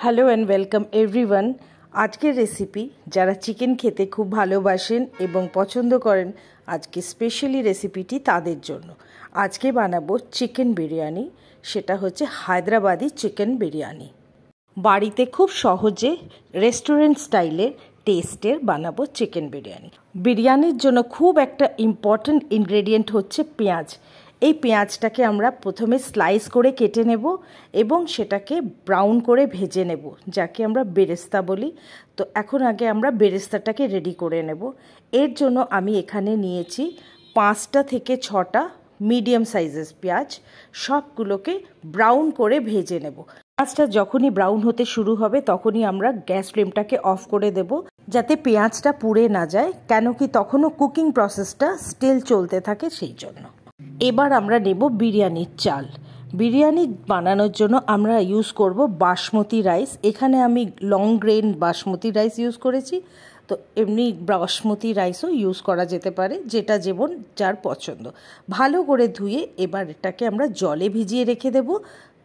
Hello and welcome everyone. আজকের recipe যারা chicken খেতে খুব ভালোবাসেন এবং পছন্দ করেন, আজকে স্পেশালি রেসিপিটি তাদের জন্য। আজকে বানাবো চিকেন বিরিয়ানি, সেটা হচ্ছে হায়দ্রাবাদি চিকেন বিরিয়ানি। বাড়িতে খুব সহজে রেস্টুরেন্ট স্টাইলের টেস্টের বানাবো চিকেন বিরিয়ানি। বিরিয়ানির জন্য খুব একটা ইম্পর্ট্যান্ট ইনগ্রেডিয়েন্ট হচ্ছে পেঁয়াজ। এই পেঁয়াজটাকে আমরা প্রথমে স্লাইস করে কেটে নেব এবং সেটাকে ব্রাউন করে ভেজে নেব, যাকে আমরা বেরেস্তা বলি। তো এখন আগে আমরা বেরেস্তাটাকে রেডি করে নেব। এর জন্য আমি এখানে নিয়েছি 5টা থেকে 6টা মিডিয়াম সাইজের পেঁয়াজ। সবগুলোকে ব্রাউন করে ভেজে নেব। পেঁয়াজটা যখনই ব্রাউন হতে শুরু হবে তখনই আমরা গ্যাস ফ্লেমটাকে অফ করে দেব, যাতে পেঁয়াজটা পুড়ে না যায়, কেন কি তখনও কুকিং প্রসেসটা স্টিল চলতে থাকে সেই জন্য। এবার আমরা নেব বিরিয়ানির চাল। বিরিয়ানি বানানোর জন্য আমরা ইউজ করব বাসমতি রাইস। এখানে আমি long grain basmati rice use করেছি। তো এমনি বাসমতি রাইসও ইউজ করা যেতে পারে, যেটা যেমন যার পছন্দ। ভালো করে ধুয়ে এবার এটাকে আমরা জলে ভিজিয়ে রেখে দেব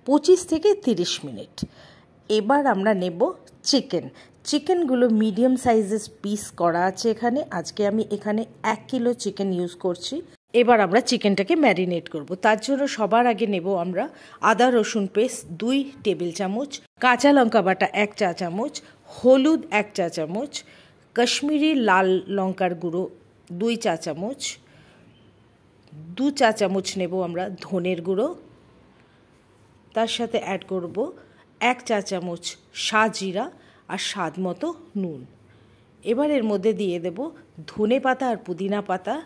25 থেকে 30 মিনিট। এবার আমরা নেব চিকেনগুলো মিডিয়াম সাইজের পিস করা আছে এখানে। আজকে আমি এখানে 1 কিলো চিকেন ইউজ করছি। এবার আমরা চিকেনটাকে ম্যারিনেট করব। তার জন্য সবার আগে নেব আমরা আদা রসুন পেস্ট 2 টেবিল চামচ, কাঁচা লঙ্কা বাটা 1 চা চামচ, হলুদ 1 চা চামচ, কাশ্মীরি লাল লঙ্কার গুঁড়ো 2 চা চামচ, 2 চা চামচ নেব আমরা ধনের গুঁড়ো। তার সাথে অ্যাড করব 1 চা চামচ সাজিরা আর স্বাদ মতো নুন। এবার এর মধ্যে দিয়ে দেব ধনে পাতা আর পুদিনা পাতা।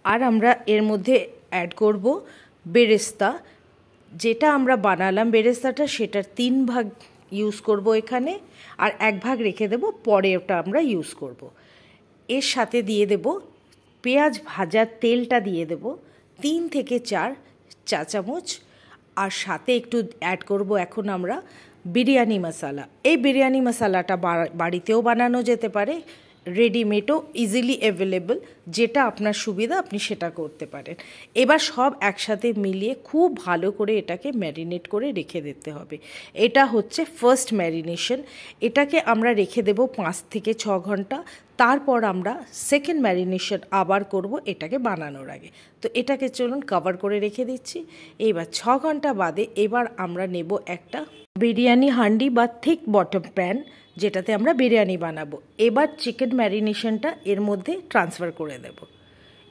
আর আমরা এর মধ্যে অ্যাড করব বেরেস্তা, যেটা আমরা বানালাম বেরেস্তাটা, সেটার 3 ভাগ ইউজ করব এখানে, আর 1 ভাগ রেখে দেব, পরে ওটা আমরা ইউজ করব। এর সাথে দিয়ে দেব পেঁয়াজ ভাজার তেলটা দিয়ে দেব 3 থেকে 4 চা চামচ। আর সাথে একটু অ্যাড করব এখন আমরা বিরিয়ানি মশলা। এই বিরিয়ানি মশলাটা বাড়িতেও বানানো যেতে পারে, রেডিমেডও ইজিলি অ্যাভেলেবল, যেটা আপনার সুবিধা আপনি সেটা করতে পারেন। এবার সব একসাথে মিলিয়ে খুব ভালো করে এটাকে ম্যারিনেট করে রেখে দিতে হবে। এটা হচ্ছে ফার্স্ট ম্যারিনেশন। এটাকে আমরা রেখে দেব 5 থেকে 6 ঘন্টা। তারপর আমরা সেকেন্ড ম্যারিনেশন আবার করব এটাকে বানানোর আগে। তো এটাকে চলুন কভার করে রেখে দিচ্ছি। এবার 6 ঘন্টা বাদে এবার আমরা নেব একটা বিরিয়ানি হান্ডি বা থিক বটম প্যান, যেটাতে আমরা বিরিয়ানি বানাবো। এবার চিকেন ম্যারিনেশনটা এর মধ্যে ট্রান্সফার করে দেব।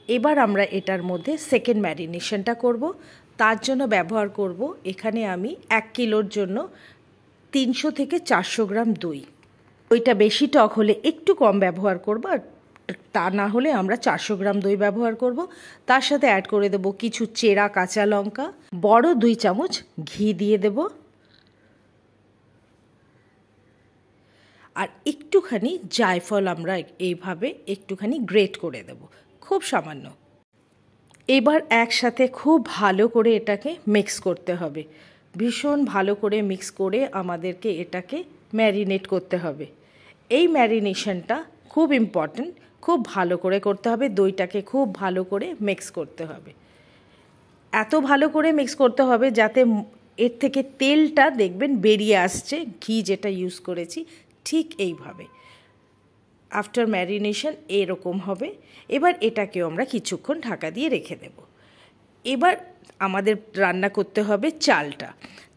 এবার আমরা এটার মধ্যে সেকেন্ড ম্যারিনেশনটা করব। তার জন্য ব্যবহার করব এখানে আমি 1 কিলোর জন্য 300 থেকে 400 গ্রাম দই। দইটা বেশি টক হলে একটু কম ব্যবহার করব, আর তা না হলে আমরা 400 গ্রাম দই ব্যবহার করব। তার সাথে অ্যাড করে দেব কিছু চেরা কাঁচা লঙ্কা, বড় 2 চামচ ঘি দিয়ে দেব, আর একটুখানি জায়ফল আমরা এইভাবে একটুখানি গ্রেট করে দেব, খুব সামান্য। এবার একসাথে খুব ভালো করে এটাকে মিক্স করতে হবে। ভীষণ ভালো করে মিক্স করে আমাদেরকে এটাকে ম্যারিনেট করতে হবে। এই ম্যারিনেশনটা খুব ইম্পর্ট্যান্ট, খুব ভালো করে করতে হবে। দইটাকে খুব ভালো করে মিক্স করতে হবে, এত ভালো করে মিক্স করতে হবে যাতে এর থেকে তেলটা দেখবেন বেরিয়ে আসছে, ঘি যেটা ইউজ করেছি ঠিক এইভাবে। আফটার ম্যারিনেশন এরকম হবে। এবার এটাকেও আমরা কিছুক্ষণ ঢাকা দিয়ে রেখে দেব। এবার আমাদের রান্না করতে হবে চালটা।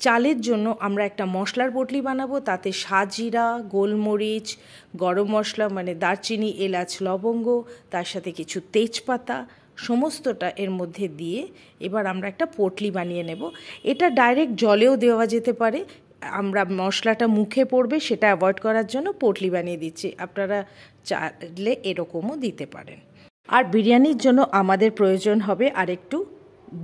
চালের জন্য আমরা একটা মশলার পটলি বানাবো। তাতে সাজিরা, গোলমরিচ, গরম মশলা মানে দারচিনি, এলাচ, লবঙ্গ, তার সাথে কিছু তেজপাতা, সমস্তটা এর মধ্যে দিয়ে এবার আমরা একটা পটলি বানিয়ে নেব। এটা ডাইরেক্ট জলেও দেওয়া যেতে পারে। আমরা মশলাটা মুখে পড়বে সেটা অ্যাভয়েড করার জন্য পটলি বানিয়ে দিচ্ছি। আপনারা চাইলে এরকমও দিতে পারেন। আর বিরিয়ানির জন্য আমাদের প্রয়োজন হবে আর একটু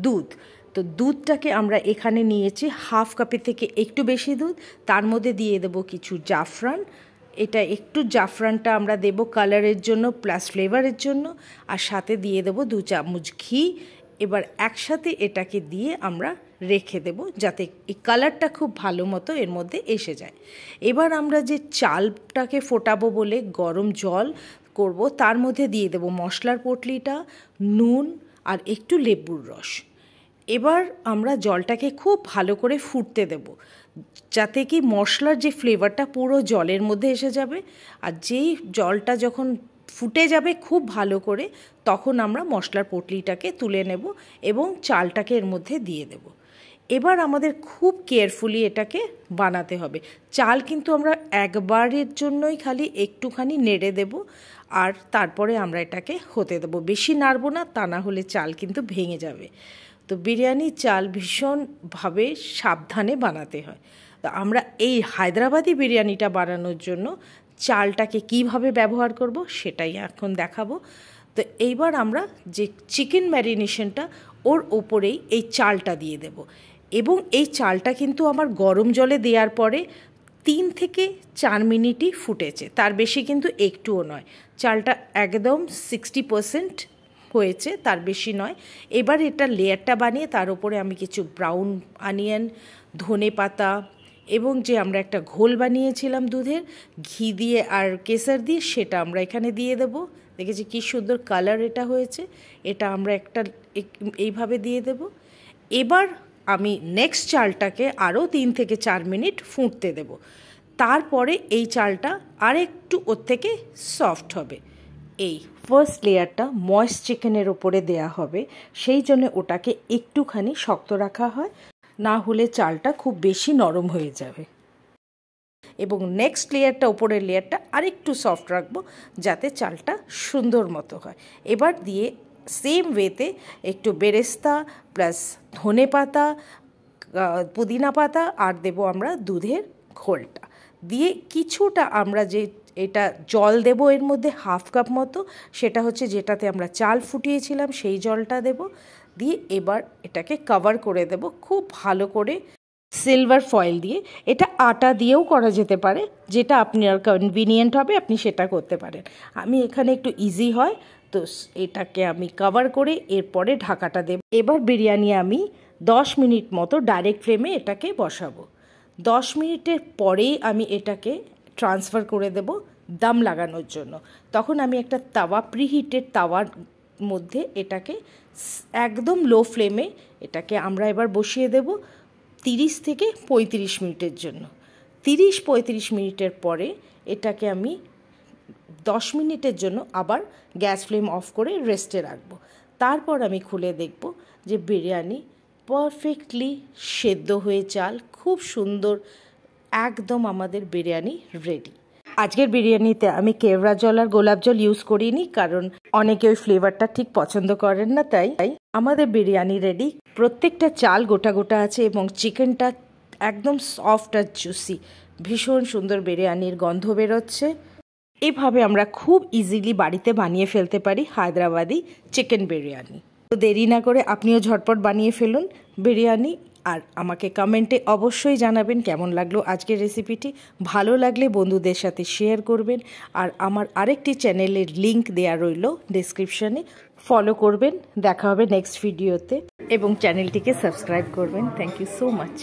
দুধ। তো দুধটাকে আমরা এখানে নিয়েছি হাফ কাপের থেকে একটু বেশি দুধ। তার মধ্যে দিয়ে দেব কিছু জাফরান। এটা একটু জাফরানটা আমরা দেব কালারের জন্য প্লাস ফ্লেভারের জন্য। আর সাথে দিয়ে দেব 2 চামচ ঘি। এবার একসাথে এটাকে দিয়ে আমরা রেখে দেব, যাতে এই কালারটা খুব ভালো মতো এর মধ্যে এসে যায়। এবার আমরা যে চালটাকে ফোটাবো বলে গরম জল করব, তার মধ্যে দিয়ে দেব মশলার পটলিটা, নুন আর একটু লেবুর রস। এবার আমরা জলটাকে খুব ভালো করে ফুটতে দেব। যাতে কি মশলার যে ফ্লেভারটা পুরো জলের মধ্যে এসে যাবে, আর যেই জলটা যখন ফুটে যাবে খুব ভালো করে, তখন আমরা মশলার পটলিটাকে তুলে নেব এবং চালটাকে এর মধ্যে দিয়ে দেব। এবার আমাদের খুব কেয়ারফুলি এটাকে বানাতে হবে। চাল কিন্তু আমরা একবারের জন্যই খালি একটুখানি নেড়ে দেব, আর তারপরে আমরা এটাকে হতে দেবো। বেশি নাড়বো না, তা না হলে চাল কিন্তু ভেঙে যাবে। তো বিরিয়ানির চাল ভীষণভাবে সাবধানে বানাতে হয়। তো আমরা এই হায়দ্রাবাদি বিরিয়ানিটা বানানোর জন্য চালটাকে কিভাবে ব্যবহার করব সেটাই এখন দেখাবো। তো এইবার আমরা যে চিকেন ম্যারিনেশনটা ওর ওপরেই এই চালটা দিয়ে দেব, এবং এই চালটা কিন্তু আমার গরম জলে দেওয়ার পরে 3 থেকে 4 মিনিটই ফুটেছে, তার বেশি কিন্তু একটুও নয়। চালটা একদম 60% হয়েছে, তার বেশি নয়। এবার এটা লেয়ারটা বানিয়ে তার উপরে আমি কিছু ব্রাউন অনিয়ন, ধনে পাতা এবং যে আমরা একটা ঘোল বানিয়েছিলাম দুধের, ঘি দিয়ে আর কেসার দিয়ে, সেটা আমরা এখানে দিয়ে দেব। দেখেছি কি সুন্দর কালার এটা হয়েছে। এটা আমরা একটা এইভাবে দিয়ে দেব। এবার আমি নেক্সট চালটাকে আরও 3 থেকে 4 মিনিট ফুটতে দেব। তারপরে এই চালটা আরেকটু ওর থেকে সফট হবে। এই ফার্স্ট লেয়ারটা ময়েস্ট চিকেনের ওপরে দেয়া হবে, সেই জন্য ওটাকে একটুখানি শক্ত রাখা হয়, না হলে চালটা খুব বেশি নরম হয়ে যাবে। এবং নেক্সট লেয়ারটা, ওপরের লেয়ারটা আরেকটু সফট রাখবো, যাতে চালটা সুন্দর মতো হয়। এবার দিয়ে সেম ওয়েতে একটু বেরেস্তা প্লাস ধনে পাতা, পুদিনা পাতা, আর দেবো আমরা দুধের ঘোলটা দিয়ে কিছুটা আমরা যে এটা জল দেব এর মধ্যে 1/2 কাপ মতো, সেটা হচ্ছে যেটাতে আমরা চাল ফুটিয়েছিলাম সেই জলটা দেব। দিয়ে এবার এটাকে কভার করে দেব খুব ভালো করে সিলভার ফয়েল দিয়ে। এটা আটা দিয়েও করা যেতে পারে, যেটা আপনার কনভিনিয়েন্ট হবে আপনি সেটা করতে পারেন। আমি এখানে একটু ইজি হয় তো এটাকে আমি কভার করে এরপরে ঢাকাটা দেব। এবার বিরিয়ানি আমি 10 মিনিট মতো ডাইরেক্ট ফ্লেমে এটাকে বসাবো। 10 মিনিটের পরেই আমি এটাকে ট্রান্সফার করে দেব দম লাগানোর জন্য। তখন আমি একটা তাওয়া, প্রিহিটেড তাওয়ার মধ্যে এটাকে একদম লো ফ্লেমে এটাকে আমরা এবার বসিয়ে দেব 30 থেকে 35 মিনিটের জন্য। 30-35 মিনিটের পরে এটাকে আমি 10 মিনিটের জন্য আবার গ্যাস ফ্লেম অফ করে রেস্টে রাখবো। তারপর আমি খুলে দেখব যে বিরিয়ানি পারফেক্টলি সেদ্ধ হয়ে চাল খুব সুন্দর, একদম আমাদের বিরিয়ানি রেডি। আজকের বিরিয়ানিতে আমি কেওড়া জল আর গোলাপ জল ইউজ করিনি, কারণ অনেকে ওই ফ্লেভারটা ঠিক পছন্দ করেন না। তাই আমাদের বিরিয়ানি রেডি। প্রত্যেকটা চাল গোটা গোটা আছে এবং চিকেনটা একদম সফট আর জুসি। ভীষণ সুন্দর বিরিয়ানির গন্ধ বেরোচ্ছে। এভাবে আমরা খুব ইজিলি বাড়িতে বানিয়ে ফেলতে পারি হায়দ্রাবাদি চিকেন বিরিয়ানি। তো দেরি না করে আপনিও ঝটপট বানিয়ে ফেলুন বিরিয়ানি, আর আমাকে কমেন্টে অবশ্যই জানাবেন কেমন লাগলো আজকের রেসিপিটি। ভালো লাগলে বন্ধুদের সাথে শেয়ার করবেন, আর আমার আরেকটি চ্যানেলের লিংক দেওয়া রইল ডেসক্রিপশনে, ফলো করবেন। দেখা হবে নেক্সট ভিডিওতে, এবং চ্যানেলটিকে সাবস্ক্রাইব করবেন। Thank you so much.